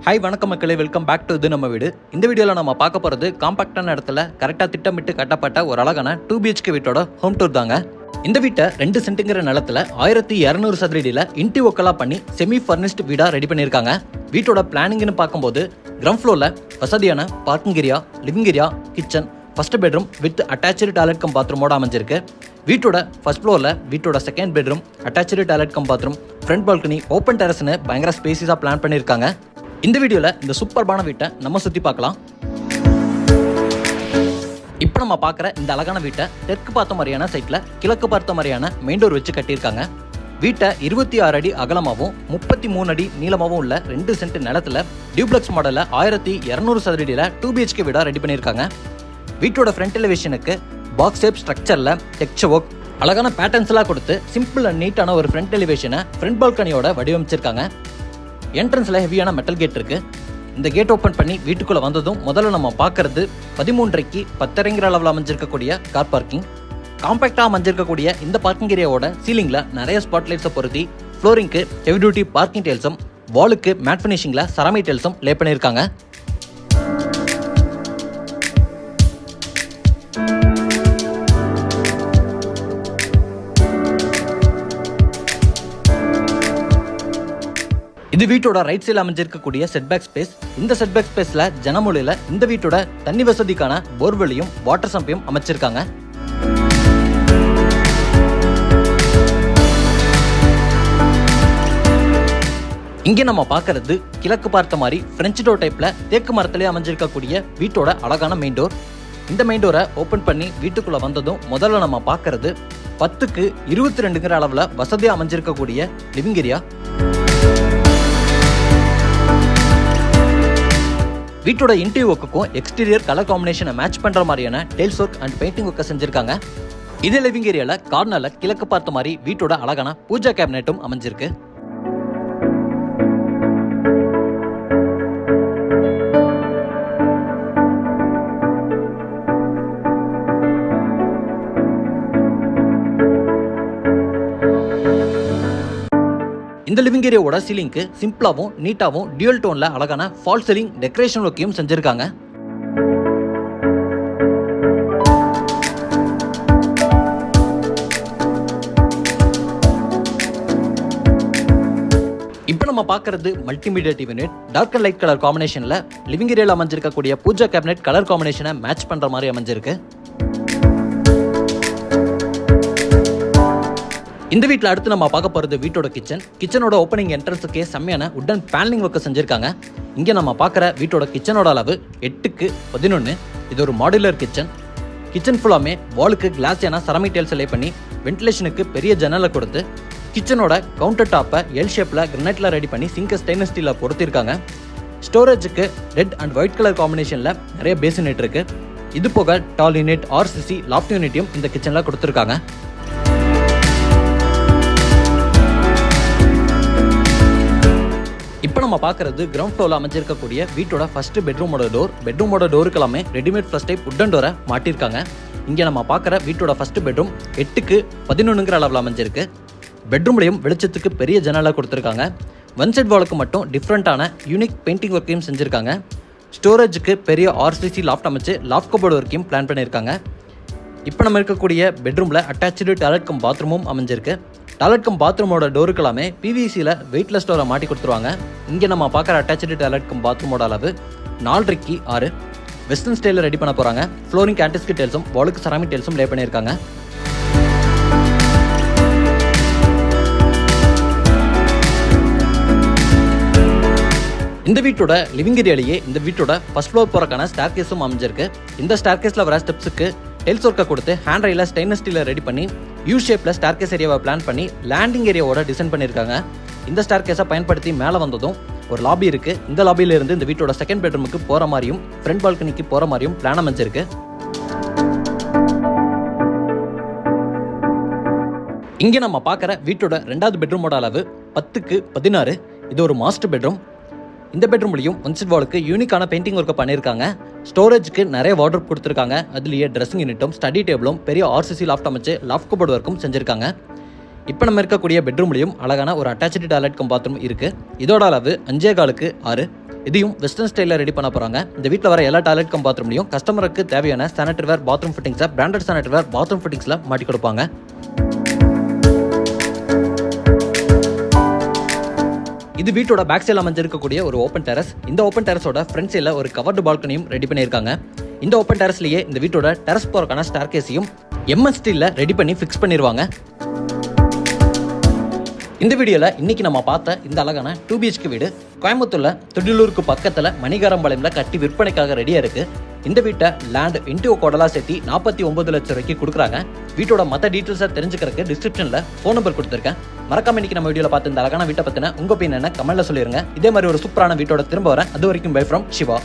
Hi வணக்கம் மக்களே, welcome back to இது நம்ம வீடு. இந்த வீடியோவில் நம்ம பார்க்க போகிறது காம்பாக்டான இடத்துல கரெக்டாக திட்டமிட்டு கட்டப்பட்ட ஒரு அழகான 2 BHK வீட்டோட ஹோம் டூர் தாங்க. இந்த வீட்டை 2 சென்ட்டுங்கிற நிலத்தில் 1200 சதுரடியில் இன்டிவோக்கலாக பண்ணி செமி ஃபர்னிஷ்டு வீடாக ரெடி பண்ணியிருக்காங்க. வீட்டோட பிளானிங்னு பார்க்கும்போது கிரவுண்ட் ஃப்ளோரில் வசதியான parking area, living area, kitchen, first bedroom with attach toilet cum பாத்ரூமோட அமைஞ்சிருக்கு. வீட்டோட ஃபர்ஸ்ட் ஃப்ளோரில் வீட்டோட second bedroom, attach toilet cum bathroom, front balcony, open டெரஸ்னு பயங்கர ஸ்பேசிஸாக பிளான் பண்ணியிருக்காங்க. இந்த வீடியோவில் இந்த சூப்பர்பான வீட்டை நம்ம சுற்றி பார்க்கலாம். இப்போ நம்ம பார்க்குற இந்த அழகான வீட்டை தெற்கு பார்த்த மாதிரியான சைட்டில் கிழக்கு பார்த்த மாதிரியான மெயின் டோர் வச்சு கட்டியிருக்காங்க. வீட்டை 26 அடி அகலமாகவும் 33 அடி நீளமாகவும் உள்ள 2 சென்ட் நிலத்தில் டியூப்ளெக்ஸ் மாடலில் 1200 சதுரடியில் 2 BHK வீடாக ரெடி பண்ணியிருக்காங்க. வீட்டோட ஃப்ரண்ட் எலிவேஷனுக்கு பாக்ஸ் ஷேப் ஸ்ட்ரக்சரில் டெக்ஸ்சர் ஒர்க், அழகான பேட்டர்ன்ஸ்லாம் கொடுத்து சிம்பிள் அண்ட் நீட்டான ஒரு ஃப்ரண்ட் எலிவேஷனை ஃப்ரண்ட் பால்கனியோட வடிவமைச்சிருக்காங்க. என்ட்ரன்ஸில் ஹெவியான மெட்டல் கேட் இருக்குது. இந்த கேட் ஓப்பன் பண்ணி வீட்டுக்குள்ளே வந்ததும் முதல்ல நம்ம பார்க்கறது 13.5க்கு 10.5 அளவில் அமைஞ்சிருக்கக்கூடிய கார் பார்க்கிங். காம்பேக்டாக அமைஞ்சிருக்கக்கூடிய இந்த பார்க்கிங் ஏரியாவோட சீலிங்கில் நிறைய ஸ்பாட்லைட்ஸை பொருத்தி ஃப்ளோரிங்க்கு ஹெவி டியூட்டி பார்க்கிங் டைல்ஸும், வாலுக்கு மேட் ஃபினிஷிங்கில் செராமிக் டைல்ஸும் லே பண்ணியிருக்காங்க. இது வீட்டோட ரைட் சைடில் அமைஞ்சிருக்கக்கூடிய செட்பேக் ஸ்பேஸ். இந்த செட்பேக் ஸ்பேஸில் ஜனமொழியில் இந்த வீட்டோட தண்ணி வசதிக்கான போர்வெல்லையும் வாட்டர் சம்பையும் அமைச்சிருக்காங்க. இங்கே நம்ம பார்க்கறது கிழக்கு பார்த்த மாதிரி பிரெஞ்சு டோர் டைப்பில் தேக்கு மரத்திலே அமைஞ்சிருக்கக்கூடிய வீட்டோட அழகான மெயின் டோர். இந்த மெயின் டோரை ஓப்பன் பண்ணி வீட்டுக்குள்ளே வந்ததும் முதல்ல நம்ம பார்க்கறது 10க்கு 22ங்கிற அளவில் வசதியாக அமைஞ்சிருக்கக்கூடிய லிவிங் ஏரியா. வீட்டோட இன்டீரியர் ஒர்க்குக்கும் எக்ஸ்டீரியர் கலர் காம்பினேஷனை மேட்ச் பண்ற மாதிரியான டைல்ஸ் ஒர்க் அண்ட் பெயிண்டிங் ஒர்க்கை செஞ்சிருக்காங்க. இதே லிவிங் ஏரியால கார்னர்ல கிழக்கு பார்த்த மாதிரி வீட்டோட அழகான பூஜா கேபினெட்டும் அமைஞ்சிருக்கு. இந்த லிவிங் ஏரியாவோட சீலிங்க்கு சிம்பிளாகவும் நீட்டாகவும் டியூல் டோன்ல அழகான ஃபால் சீலிங் டெக்கரேஷன் ஒர்க்கையும் செஞ்சிருக்காங்க. இப்போ நம்ம பார்க்கறது multimedia TV unit. Dark and light colour காம்பினேஷன்ல லிவிங் ஏரியாவில் அமைஞ்சிருக்கக்கூடிய பூஜா கேபினெட் கலர் காம்பினேஷனை மேட்ச் பண்ற மாதிரி அமைஞ்சிருக்கு. இந்த வீட்டில் அடுத்து நம்ம பார்க்க போகிறது வீட்டோட கிச்சன். கிச்சனோட ஓப்பனிங் என்ட்ரன்ஸுக்கே செம்மையான உட்டன் பேனலிங் ஒர்க்கை செஞ்சுருக்காங்க. இங்கே நம்ம பார்க்குற வீட்டோட கிச்சனோட அளவு 8க்கு 11. இது ஒரு மாடுலர் கிச்சன். கிச்சன் ஃபுல்லாமே வாலுக்கு கிளாஸியான செராமிக் டைல்ஸ் லே பண்ணி வென்டிலேஷனுக்கு பெரிய ஜன்னலை கொடுத்து கிச்சனோட கவுண்டர் டாப்பை எல் ஷேப்பில் கிரனைட்டில் ரெடி பண்ணி சிங்கை ஸ்டெயின்லெஸ் ஸ்டீலில் பொறுத்திருக்காங்க. ஸ்டோரேஜுக்கு ரெட் அண்ட் ஒயிட் கலர் காம்பினேஷனில் நிறைய பேசின் யூனிட் இருக்குது. இது போக டால் யூனிட், RCC, லாஃப்ட் யூனிட்டையும் இந்த கிச்சனில் கொடுத்துருக்காங்க. இப்போ நம்ம பார்க்கறது கிரவுண்ட் ஃப்ளோரில் அமைஞ்சிருக்கக்கூடிய வீட்டோட ஃபர்ஸ்ட் பெட்ரூமோட டோர். பெட்ரூமோட டோருக்கு எல்லாமே ரெடிமேட் ஃபர்ஸ்ட் டைப் உட்டன் டோரை மாட்டியிருக்காங்க. இங்கே நம்ம பார்க்குற வீட்டோட ஃபர்ஸ்ட் பெட்ரூம் 8க்கு 11ங்கிற அளவில் அமைஞ்சிருக்கு. பெட்ரூம்லையும் வெளிச்சத்துக்கு பெரிய ஜன்னலாக கொடுத்துருக்காங்க. ஒன் சைட் வாலுக்கு மட்டும் டிஃப்ரெண்ட்டான யூனிக் பெயிண்டிங் ஒர்க்கையும் செஞ்சுருக்காங்க. ஸ்டோரேஜுக்கு பெரிய RCC லாஃப்ட் அமைச்சு லாஃப்ட் கபோர்டு ஒர்க்கையும் பிளான் பண்ணியிருக்காங்க. இப்போ நம்ம இருக்கக்கூடிய பெட்ரூமில் அட்டாச்சு டாய்லெட் கம் பாத்ரூமும் அமைஞ்சிருக்கு. டாய்லெட் கம் பாத்ரூமோட டோருக்கு எல்லாமே PVCயில் வெயிட்லெஸ் டோரை மாட்டி கொடுத்துருவாங்க. இங்கே நம்ம பார்க்குற அட்டாச்சு டாய்லெட் கம் பாத்ரூமோட அளவு 4.5க்கு 6. வெஸ்டர்ன் ஸ்டைலில் ரெடி பண்ண போகிறாங்க. ஃப்ளோரிங் ஆன்டிஸ்க் டைல்ஸும் வாலுக்கு செராமிக் டைல்ஸும் லே பண்ணியிருக்காங்க. இந்த வீட்டோட லிவிங் ஏரியாலேயே இந்த வீட்டோட ஃபர்ஸ்ட் ஃப்ளோர் போகிறக்கான ஸ்டார் கேஸும் அமைஞ்சிருக்கு. இந்த ஸ்டார் கேஸில் வர ஸ்டெப்ஸுக்கு டைல்ஸ் ஒர்க்கை கொடுத்து ஹேண்ட் ரயிலில் ஸ்டெயின்லெஸ் ஸ்டீலில் ரெடி பண்ணி யூ ஷேப்பில் ஸ்டார் கேஸ் ஏரியாவை பிளான் பண்ணி லேண்டிங் ஏரியாவோட டிசைன் பண்ணியிருக்காங்க. இந்த ஸ்டார் கேஸை பயன்படுத்தி மேலே வந்ததும் ஒரு லாபி இருக்குது. இந்த லாபியிலிருந்து இந்த வீட்டோட செகண்ட் பெட்ரூமுக்கு போகிற மாதிரியும் ஃப்ரண்ட் பால்கனிக்கு போகிற மாதிரியும் பிளான் அமைஞ்சிருக்கு. இங்கே நம்ம பார்க்குற வீட்டோட 2வது பெட்ரூமோட அளவு 10க்கு 16. இது ஒரு மாஸ்டர் பெட்ரூம். இந்த பெட்ரூம்லையும் ஒன் சைட் வாலுக்கு யூனிக்கான பெயிண்டிங் ஒர்க்கை பண்ணியிருக்காங்க. ஸ்டோரேஜுக்கு நிறைய வார்ட்ரோப் கொடுத்துருக்காங்க. அதுலேயே ட்ரெஸ்ஸிங் யூனிட்டும் ஸ்டடி டேபிளும் பெரிய RCC லாஃப்ட் அமைச்சு லாஃப்ட் கபோர்டு ஒர்க்கும் செஞ்சுருக்காங்க. இப்போ நம்ம இருக்கக்கூடிய பெட்ரூம்லையும் அழகான ஒரு அட்டாச்சு டாய்லெட் கம் பாத்ரூம் இருக்குது. இதோட அளவு 5.4க்கு 6. இதையும் வெஸ்டர்ன் ஸ்டைலில் ரெடி பண்ண போகிறாங்க. இந்த வீட்டில் வர எல்லா டாய்லெட் கம் பாத்ரூம்லையும் கஸ்டமருக்கு தேவையான சானிட்டரி வேர் பாத்ரூம் ஃபிட்டிங்ஸை பிராண்டட் சானிட்டரி வேர் பாத்ரூம் ஃபிட்டிங்ஸில் மாட்டி கொடுப்பாங்க. இது வீட்டோட பேக் சைடில் அமைஞ்சிருக்கக்கூடிய ஒரு ஓப்பன் டெரஸ். இந்த ஓப்பன் டெரஸோட ஃப்ரண்ட் சைடில் ஒரு கவர்டு பால்கனியும் ரெடி பண்ணியிருக்காங்க. இந்த ஓப்பன் டெரஸ்லேயே இந்த வீட்டோட டெரஸ் போறதுக்கான ஸ்டார்கேஸையும் எம்எஸ் ஸ்டீலில் ரெடி பண்ணி ஃபிக்ஸ் பண்ணிடுவாங்க. இந்த வீடியோவில் இன்னைக்கு நம்ம பார்த்த இந்த அழகான 2 BHK வீடு கோயம்புத்தூர்ல தொடிலூருக்கு பக்கத்தில் மணிகாரம்பாளையம்ல கட்டி விற்பனைக்காக ரெடியாக இருக்கு. இந்த வீட்டை லேண்ட் இன்டியோ கோடலா சேர்த்தி 49 லட்சம் ரூபாய்க்கு கொடுக்குறாங்க. வீட்டோட மற்ற டீட்டெயில்ஸை தெரிஞ்சுக்கிறதுக்கு டிஸ்கிரிப்ஷனில் ஃபோன் நம்பர் கொடுத்துருக்கேன். மறக்காம இன்னைக்கு நம்ம வீடியோவில் பார்த்து இந்த அழகான வீட்டை பற்றின உங்கள் ஒப்பீனியனை கமெண்ட்ல சொல்லிருங்க. இதே மாதிரி ஒரு சூப்பரான வீட்டோட திரும்ப வரேன். அது வரைக்கும் பை ஃப்ரம் சிவா.